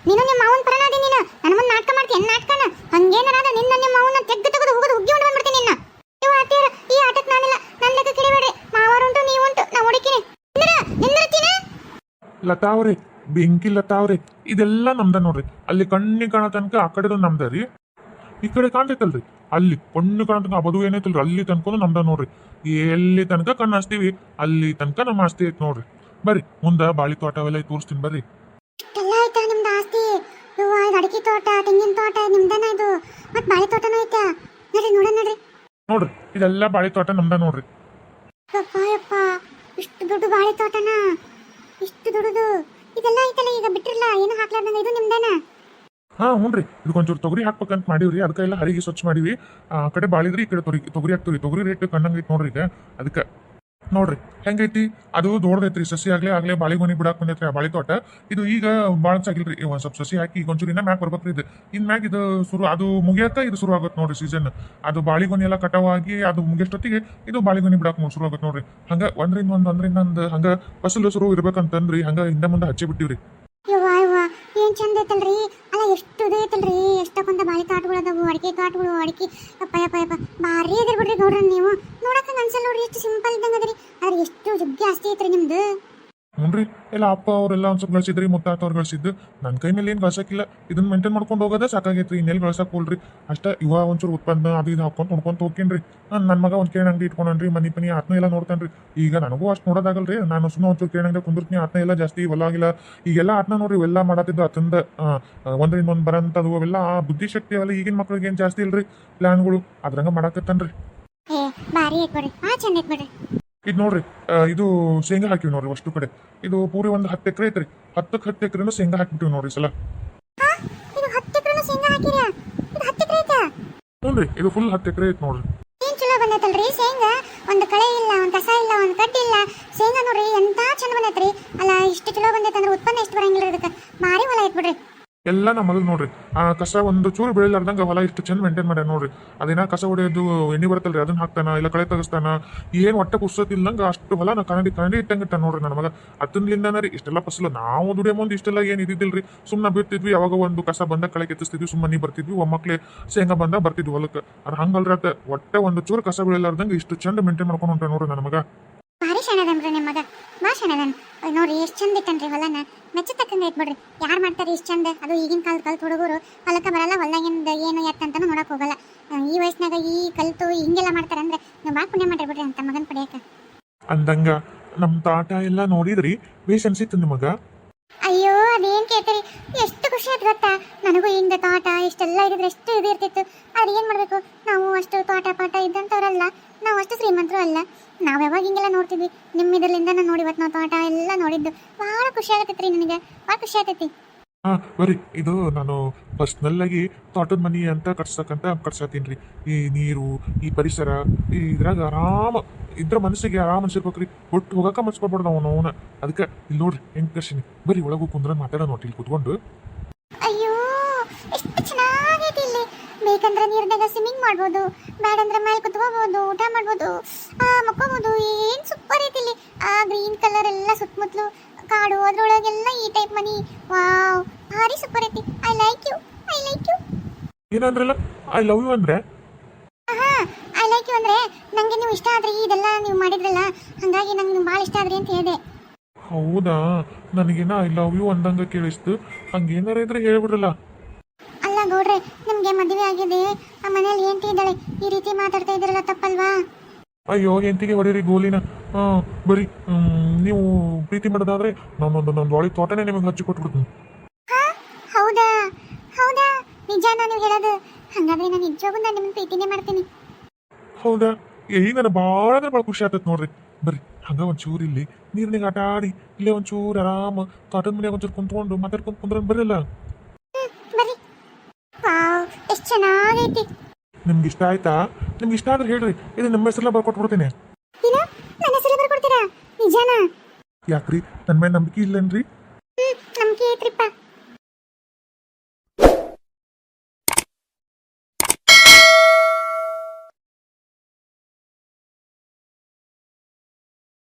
ನೀನು ನಿಮ್ಮ ಮಾವನ್ ಪರನಾದಿ. ನೀನು ನನ್ನ ಮುಂದೆ ನಾಟಕ ಮಾಡ್ತೀನಿ. ನಾಟಕನ ಹಂಗೇನಾರ ನಿನ್ನ ನಿಮ್ಮ ಮಾವನ ತೆಗ್ದು ತೆಗೆದು ಹೋಗೋದು ಹುಗ್ಗಿ ಉಂಡು ಬಂದ್ಬಿಡ್ತೀನಿ ನಿನ್ನ. ಇವು ಅತ್ತೆಯರ ಈ ಆಟಕ್ಕೆ ನಾನಿಲ್ಲ, ನನ್ನ ಲೆಕ್ಕ ಕಿಡಿಬೇಡ್ರಿ. ಮಾವಾರುಂಟು ನೀವುಂಟು, ನಾ ಹೊಡಿತೀನಿ. ನಿಂದಿರ್ತೀನಿ. ಲತಾವ್ರಿ, ಬೆಂಕಿ ಲತಾವ್ರಿ, ಇದೆಲ್ಲ ನಮ್ದ ನೋಡ್ರಿ. ಅಲ್ಲಿ ಕಣ್ಣಿ ಕಾಣೋ ತನಕ ಆ ಕಡೆದು ನಮ್ದ ರೀ. ಈ ಕಡೆ ಕಾಣ್ತೈತಲ್ರಿ, ಅಲ್ಲಿ ಕಣ್ಣು ಕಾಣೋ ತನಕ ಬದು ಏನೈತಲ್ರಿ, ಅಲ್ಲಿ ತನಕ ನಮ್ದ ನೋಡ್ರಿ. ಎಲ್ಲಿ ತನಕ ಕಣ್ಣು ಹಚ್ತೀವಿ ಅಲ್ಲಿ ತನಕ ನಮ್ಮ ಆಸ್ತಿ ಐತಿ ನೋಡ್ರಿ. ಬರ್ರಿ ಮುಂದ ಬಾಳಿ ತೋಟ ಅವೆಲ್ಲ ತೋರಿಸ್ತೀನಿ ಬರ್ರಿ. ಎಲ್ಲ ಆಯ್ತಾ ನಿಮ್ದು ಆಸ್ತಿ? ಇವ್ವ ಇದು ಅಡಿಕೆ ತೋಟ, ತೆಂಗಿನ ತೋಟ ನಿಮ್ದನ ಇದು? ಮತ್ ಬಾಳೆ ತೋಟನೂ ಐತಾ? ನಡ್ರಿ ನೋಡೋಣ ನಡ್ರಿ. ನೋಡ್ರಿ ಇದೆಲ್ಲ ಬಾಳಿ ತೋಟ ನಮ್ದ ನೋಡ್ರಿ. ಯಪ್ಪ ಯಪ್ಪ, ಇಷ್ಟು ದೊಡ್ಡ ಬಾಳೆ ತೋಟನ? ಇಷ್ಟು ದೊಡ್ಡದು ಇದೆಲ್ಲ ಐತಲ್ಲ, ಈಗ ಬಿಟ್ಟಿರಲ್ಲ ಏನು ಹಾಕ್ಲಾರ್ದಂಗ, ಇದು ನಿಮ್ದೇನ? ಹಾ ಹ್ಞೂನ್ರಿ, ಇದಕ್ಕೊಂಚೂರು ತೊಗರಿ ಹಾಕ್ಬೇಕಂತ ಮಾಡೀವ್ರಿ. ಅದಕ್ಕೆಲ್ಲ ಹರಿಗೆ ಸ್ವಚ್ಛ ಮಾಡಿವಿ. ಆ ಕಡೆ ಬಾಳಿದ್ರಿ, ಈ ಕಡೆ ತೊಗರಿ ಹಾಕ್ತೀವಿ. ತೊಗರಿ ರೇಟ್ ಕಣ್ಣಂಗೈತಿ ನೋಡ್ರಿ ಈಗ. ಅದಕ್ಕೆ ನೋಡ್ರಿ ಹೆಂಗೈತಿ, ಅದು ದೊಡ್ಡದೈತ್ರಿ. ಸಸಿ ಆಗ್ಲೇ ಬಾಳಿಗೊನಿ ಬಿಡಾಕ್ ಬಂದೈತ್ರಿ ಆ ಬಾಳಿ ತೋಟ. ಇದು ಈಗ ಬಾಳ್ಸಾಗಿಲ್ರಿ, ಒಂದ್ ಸ್ವಲ್ಪ ಸಸಿ ಹಾಕಿ ಈಗ ಒಂಚೂರು ಇನ್ನ ಮ್ಯಾಕ್ ಬರ್ಬೇಕ್ರಿ. ಇದು ಇನ್ ಮ್ಯಾಗ ಇದು ಶುರು, ಅದು ಮುಗಿಯತ್ತ ಇದು ಶುರು ಆಗತ್ತೆ ನೋಡ್ರಿ ಸೀಸನ್. ಅದು ಬಾಳಿಗೊನಿ ಎಲ್ಲ ಕಟಾವಾಗಿ ಅದು ಮುಗಿಯಷ್ಟೊತ್ತಿಗೆ ಇದು ಬಾಳಿಗೊನಿ ಬಿಡಾಕ್ ಶುರು ಆಗತ್ತೆ ನೋಡ್ರಿ. ಹಂಗ ಒಂದ್ರಿಂದ ಒಂದ್ ಹಂಗ ಫಸಲು ಶುರು ಇರ್ಬೇಕಂತಂದ್ರಿ, ಹಂಗ ಹಿಂದೆ ಮುಂದೆ ಹಚ್ಚಿ ಬಿಟ್ಟಿವ್ರಿ. ಯವ್ವ ಯವ್ವ ಏನ್ ಚಂದ ಐತಲ್ರಿ. ಅಲ್ಲ ಎಷ್ಟು ಐತಲ್ರಿ, ಎಷ್ಟಕ್ಕೊಂದ ಬಾಳೆ ತೋಟಗಳು ಅದಾವು, ಅಡಿಕೆ ತೋಟಗಳು. ಅಡಿಕೆ ಯಪ್ಪ ಯಪ್ಪ ಯಪ್ಪ ಭಾರಿ ಅದ್ರಿ ಬಿಡ್ರಿ ಗೌಡ್ರ ನೀವು. ನೋಡಕ್ಕ ಅನ್ಸಲ್ ನೋಡ್ರಿ, ಎಷ್ಟು ಸಿಂಪಲ್ ಇದ್ದಂಗ ಅದ್ರಿ. ಆದ್ರೆ ಎಷ್ಟು ಜಗ್ಗಿ ಆಸ್ತಿ ಐತ್ರಿ ನಿಮ್ದು. ಹ್ಞೂನ್ರಿ, ಎಲ್ಲ ಅಪ್ಪ ಅವರೆಲ್ಲ ಒಂದ್ ಸ್ವಲ್ಪ ಗಳಿಸಿದ್ರಿ, ಮುತ್ತಾತ ಅವ್ರು ಗಳಿಸಿದ್ದು. ನನ್ನ ಕೈ ಮೇಲೆ ಏನು ಗಳಿಸಕ್ಕಿಲ್ಲ. ಇದನ್ನ ಮೇಂಟೈನ್ ಮಾಡ್ಕೊಂಡು ಹೋಗೋದೇ ಸಾಕಾಗೈತ್ರಿ, ಇನ್ನೆಲ್ಲಿ ಗಳಿಸಕ್ ಹೋಲ್ರಿ. ಅಷ್ಟ ಇವ ಒಂಚೂರು ಉತ್ಪನ್ನ ಅದು ಇದು ಹಾಕೊಂಡು ನೋಡ್ಕೊಂತ ಹೋಗ್ತೀನಿ. ನನ್ನ ಮಗ ಒಂದು ಕೇಳ್ ಅಂಗಡಿ ಇಟ್ಕೊಂಡ್ರಿ, ಮನಿ ಪನಿ ಆತ್ನ ಎಲ್ಲ ನೋಡ್ತಾನ್ರಿ. ಈಗ ನನಗೂ ಅಷ್ಟು ನೋಡೋದಾಗಲ್ರಿ, ನಾನು ಸುಮ್ಮನೆ ಒಂಚೂರು ಕೇಳ್ ಅಂಗಡಿ ಕುಂದಿರ್ತೀನಿ. ಆತ್ನ ಎಲ್ಲ ಜಾಸ್ತಿ ಹೊಲ ಆಗಿಲ್ಲ, ಈಗೆಲ್ಲ ಆತ್ನ ನೋಡ್ರಿ ಇವೆಲ್ಲ ಮಾಡತ್ತಿದ್ದು ಅತಂದ ಒಂದ್ರಿಂದ ಒಂದು ಬರಂತದು ಅವೆಲ್ಲ. ಆ ಬುದ್ಧಿಶಕ್ತಿ ಅವೆಲ್ಲ ಈಗಿನ ಮಕ್ಳಿಗೆ ಏನು ಜಾಸ್ತಿ ಇಲ್ರಿ ಪ್ಲಾನ್ಗಳು, ಅದ್ರಂಗ ಮಾಡಾಕತ್ತಾನ್ರಿ. ಏ ಭಾರಿ ಐತ್ ಬಿಡ್ರಿ, ಚಂದ ಐತ್ ಬಿಡ್ರಿ. ಇದು ನೋಡ್ರಿ, ಇದು ಶೇಂಗಾ ಹಾಕಿವಿ ನೋಡ್ರಿ ಅಷ್ಟು ಕಡೆ. ಇದು ಪೂರಿ ಒಂದು 10 ಎಕರೆ ಐತ್ರಿ. 10 ಎಕರೆನೂ ಶೇಂಗಾ ಹಾಕಿಬಿಟ್ಟಿವಿ ನೋಡ್ರಿ ಸಲ. ಇದು 10 ಎಕರೆನೂ ಶೇಂಗಾ ಹಾಕಿರಾ? ಇದು 10 ಎಕರೆ ಐತಾ? ಹ್ಞೂನ್ರಿ, ಇದು ಫುಲ್ 10 ಎಕರೆ ಐತ್ ನೋಡ್ರಿ. ಏನ್ ಚಲೋ ಬಂದೈತಲ್ರಿ ಶೇಂಗಾ. ಒಂದು ಕಳೆ ಇಲ್ಲ, ಒಂದು ಕಸ ಇಲ್ಲ, ಒಂದು ಕಡ್ಡಿ ಇಲ್ಲ. ಶೇಂಗಾ ನೋಡ್ರಿ ಎಂತ ಚಂದ ಬಂದೈತ್ರಿ. ಅಲ್ಲ ಇಷ್ಟು ಚಲೋ ಬಂದೈತಂದ್ರೆ ಉತ್ಪನ್ನ ಎಷ್ಟು ಬರಂಗಿಲ್ಲ ಇದಕ್ಕೆ. ಭಾರಿ ಹೊಲ ಐತ್ ಬಿಡ್ರಿ. ಎಲ್ಲ ನಮ್ಮ ಮಗಲ್ ನೋಡ್ರಿ. ಆ ಕಸ ಒಂದು ಚೂರು ಬೆಳಿಲಾರ್ದಂಗ ಹೊಲ ಇಷ್ಟು ಚಂದ ಮೇಂಟೈನ್ ಮಾಡ್ಯಾನ ನೋಡ್ರಿ. ಅದೇನ ಕಸ ಹೊಡೆಯೋದು ಎಣ್ಣೆ ಬರುತ್ತಲ್ರಿ, ಅದನ್ನ ಹಾಕ್ತಾನ, ಇಲ್ಲ ಕಳೆ ತೆಗಿಸ್ತಾನ. ಏನ್ ಒಟ್ಟ ಕುಸತಿಲ್ದಂಗ ಅಷ್ಟು ಹೊಲ ನಾ ಕನ್ನಡಿ ಇಟ್ಟಂಗಿಟ್ಟ ನೋಡ್ರಿ ನನ್ನ ಮಗ. ಅದನ್ಲಿಂದಾನ ರೀ ಇಷ್ಟೆಲ್ಲ ಫಸಲು. ನಾವು ದುಡಿಯೋ ಮುಂದೆ ಇಷ್ಟೆಲ್ಲ ಏನ್ ಇದ್ದಿದ್ದಿಲ್ರಿ. ಸುಮ್ಮನೆ ಬಿಡ್ತಿದ್ವಿ, ಯಾವಾಗ ಒಂದು ಕಸ ಬಂದ ಕಳೆ ಕೆತ್ತಿಸ್ತಿದ್ವಿ, ಸುಮ್ಮನೆ ಬರ್ತಿದ್ವಿ. ಒಮ್ಮಕ್ಳೆ ಶೇಂಗಾ ಬಂದ ಬರ್ತಿದ್ವಿ ಹೊಲಕ್ಕೆ. ಅದು ಹಂಗಲ್ರಿ, ಅದ ಒಟ್ಟ ಒಂದು ಚೂರು ಕಸ ಬೆಳಿಲಾರ್ದಂಗ ಇಷ್ಟು ಚಂದ ಮೇಂಟೈನ್ ಮಾಡ್ಕೊಂಡು ಹೊಂಟ ನೋಡ್ರಿ ನನ್ನ ಮಗ. ಭಾರಿ ಶಾಣದನ್ರಿ ನಿಮ್ಮ ಮಗ, ಭಾಳ ಶಾಣದನ್. ನೋಡ್ರಿ ಎಷ್ಟು ಚಂದ ಇಟ್ಟನ್ರಿ ಹೊಲನ. ಮೆಚ್ಚತಕ್ಕಂಗ ಐತ್ ಬಿಡ್ರಿ. ಯಾರು ಮಾಡ್ತಾರೆ ಇಷ್ಟು ಚಂದ? ಅದು ಈಗಿನ ಕಲ್ತು ಹುಡುಗರು ಹೊಲಕ್ಕೆ ಬರಲ್ಲ, ಹೊಲ್ದಾಗಿಂದ ಏನು ಎತ್ತಂತಾನು ನೋಡಕ್ ಹೋಗಲ್ಲ. ಈ ವಯಸ್ಸಿನಾಗ ಈ ಕಲ್ತು ಹಿಂಗೆಲ್ಲ ಮಾಡ್ತಾರೆ ಅಂದ್ರೆ ನೀವು ಭಾಳ ಪುಣ್ಯ ಮಾಡ್ರಿ ಬಿಡ್ರಿ ಅಂತ ಮಗನ್ ಪಡೆಯಕ. ಅಂದಂಗ ನಮ್ ತಾಟ ಎಲ್ಲ ನೋಡಿದ್ರಿ, ಬೇಷ್ ಅನ್ಸಿತ್ತು ನಿಮಗ? ಅಯ್ಯೋ ಅದೇನ್ ಕೇಳ್ತೀರಿ, ಎಷ್ಟು ಖುಷಿ ಆಯ್ತು ಗೊತ್ತಾ. ನನಗೂ ಹಿಂಗ ತೋಟ ಇಷ್ಟೆಲ್ಲ ಇದ್ರೆ ಎಷ್ಟು ಇದು ಇರ್ತಿತ್ತು. ಆದ್ರೆ ಏನ್ ಮಾಡ್ಬೇಕು, ನಾವು ಅಷ್ಟು ತೋಟ ಪಾಟ ಇದ್ದಂಥವ್ರಲ್ಲ, ನಾವು ಅಷ್ಟು ಶ್ರೀಮಂತರು ಅಲ್ಲ. ನಾವ್ ಯಾವಾಗ ಹಿಂಗೆಲ್ಲ ನೋಡ್ತಿದ್ವಿ, ನಿಮ್ಮ ಇದರಿಂದ ನಾನು ನೋಡಿ ಇವತ್ತು ನಾವು ತೋಟ ಎಲ್ಲ ನೋಡಿದ್ದು ಭಾಳ ಖುಷಿ ಆಗತೈತ್ರಿ. ನನಗೆ ಭಾಳ ಖುಷಿ ಆಗ್ತೈತಿ. ಹಾ ಬರ್ರಿ, ಇದು ನಾನು ಪರ್ಸ್ನಲ್ ಆಗಿ ತೋಟದ ಮನಿ ಅಂತ ಕಟ್ಸತ್ತೀನಿ ರೀ. ಈ ನೀರು, ಈ ಪರಿಸರ, ಈ ಇದ್ರಾಗ ಆರಾಮ ಇದ್ರ ಮನಸ್ಸಿಗೆ ಆರಾಮ ಅನ್ಸಿರ್ಬೇಕ್ರಿ. ಒಟ್ಟು ಹೋಗಕ್ಕ ಮನ್ಸ್ಕೊಡ್ಬಾರ್ದು ಅವನ. ಅದಕ್ಕೆ ಇಲ್ಲಿ ನೋಡ್ರಿ ಹೆಂಗ್ ಕರ್ಸಿನಿ. ಬರ್ರಿ ಒಳಗೂ ಕುಂದ್ರ ಮಾತಾಡೋಣ ನೋಡಿ ಇಲ್ಲಿ ಕುತ್ಕೊಂಡು. ಅಯ್ಯೋ ಎಷ್ಟು ಚೆನ್ನಾಗೈತಿ ಇಲ್ಲಿ. ಬೇಕಂದ್ರೆ ನೀರ್ನಾಗ ಸ್ವಿಮ್ಮಿಂಗ್ ಮಾಡ್ಬೋದು, ಬೇಡಂದ್ರೆ ಮೇಲೆ ಕುತ್ಕೋಬಹುದು, ಊಟ ಮಾಡ್ಬೋದು, ಮಕ್ಕೋಬಹುದು. ಏನ್ ಸೂಪರ್ ಐತಿ ಇಲ್ಲಿ. ಆ ಗ್ರೀನ್ ಕಲರ್ ಎಲ್ಲ ಸುತ್ತಮುತ್ತಲು ಕಾಡು, ಅದ್ರೊಳಗೆಲ್ಲ ಈ ಟೈಪ್ ಮನಿ. ವಾವ್, ಭಾರಿ ಸೂಪರ್ ಐತಿ. I like you, I like you. ಏನಂದ್ರಲ್ಲ ಐ ಲವ್ ಯು ಅಂದ್ರೆ? ಹಾ, ಐ ಲೈಕ್ ಯು ಅಂದ್ರೆ ನಂಗೆ ನೀವು ಇಷ್ಟ ಆದ್ರಿ, ಇದೆಲ್ಲ ನೀವು ಮಾಡಿದ್ರಲ್ಲ, ಹಂಗಾಗಿ ನಂಗೆ ನೀವು ಭಾಳ ಇಷ್ಟ ಆದ್ರಿ ಅಂತ ಹೇಳಿದೆ. ಹೌದಾ, ನನಗೇನ ಐ ಲವ್ ಯು ಅಂದಂಗ ಕೇಳಿಸ್ತು. ಹಂಗೇನಾರ ಇದ್ರೆ ಹೇಳ್ಬಿಡ್ರಲ್ಲ. ಅಲ್ಲ ಗೌಡ್ರೆ, ನಿಮ್ಗೆ ಮದುವೆ ಆಗಿದೆ, ಆ ಮನೇಲಿ ಹೆಂಡತಿ ಇದ್ದಾಳೆ, ಈ ರೀತಿ ಮಾತಾಡ್ತಾ ಇದ್ದೀರಲ್ಲ ತಪ್ಪಲ್ವಾ? ಅಯ್ಯೋ ಎಂತಿಗೆ ಹೊಡೀರಿ ಗೋಲಿನ. ಬರೀ ನೀವು ಪ್ರೀತಿ ಮಾಡೋದಾದ್ರೆ ನಂದು ಒಳ್ಳೆ ತೋಟನೇ ನಿಮಗೆ ಹಚ್ಚಿ ಕೊಟ್ಬಿಡ್ತೀನಿ. ಹಾ, ಹೌದಾ ಹೌದಾ, ನಿಜಾನ ನೀವು ಹೇಳೋದು? ಹಂಗಾದ್ರೆ ನಾನು ನಿಜವಾಗೂ ನಾನು ನಿಮ್ಮನ್ನ ಪ್ರೀತಿನೇ ಮಾಡ್ತೀನಿ. ಹೌದಾ, ಈಗ ನನಗೆ ಭಾಳ ಅಂದ್ರೆ ಭಾಳ ಖುಷಿ ಆಗ್ತೈತೆ ನೋಡ್ರಿ. ಬರ್ರಿ ಹಂಗ ಒಂಚೂರು ಇಲ್ಲಿ ನೀರ್ನಾಗ ಆಟ ಆಡಿ, ಇಲ್ಲೇ ಒಂಚೂರು ಆರಾಮ ತೋಟದ ಮನ್ಯಾಗ ಒಂಚೂರು ಕುಂತ್ಕೊಂಡು ಮಾತಾಡ್ಕೊಂಡು ಕುಂದ್ರ ಬರಲ್ಲ. ಬರ್ರಿ. ವಾವ್, ಎಷ್ಟು ಚೆನ್ನಾಗೈತಿ. ನಿಮ್ಗೆ ಇಷ್ಟ ಆಯ್ತಾ? ನಿಮ್ಗೆ ಇಷ್ಟ ಆದ್ರೆ ಹೇಳ್ರಿ, ಇದು ನಮ್ಮ ಹೆಸರೆಲ್ಲ ಬರ್ಕೊಟ್ಬಿಡ್ತೀನಿ. ಏನು, ನನ್ನ ಹೆಸರು ಬರ್ಕೊಡ್ತೀರಾ? ನಿಜಾನಾ? ಯಾಕ್ರಿ ನನ್ನ ಮೇಲೆ ನಂಬಿಕೆ ಇಲ್ಲನ್ರಿ?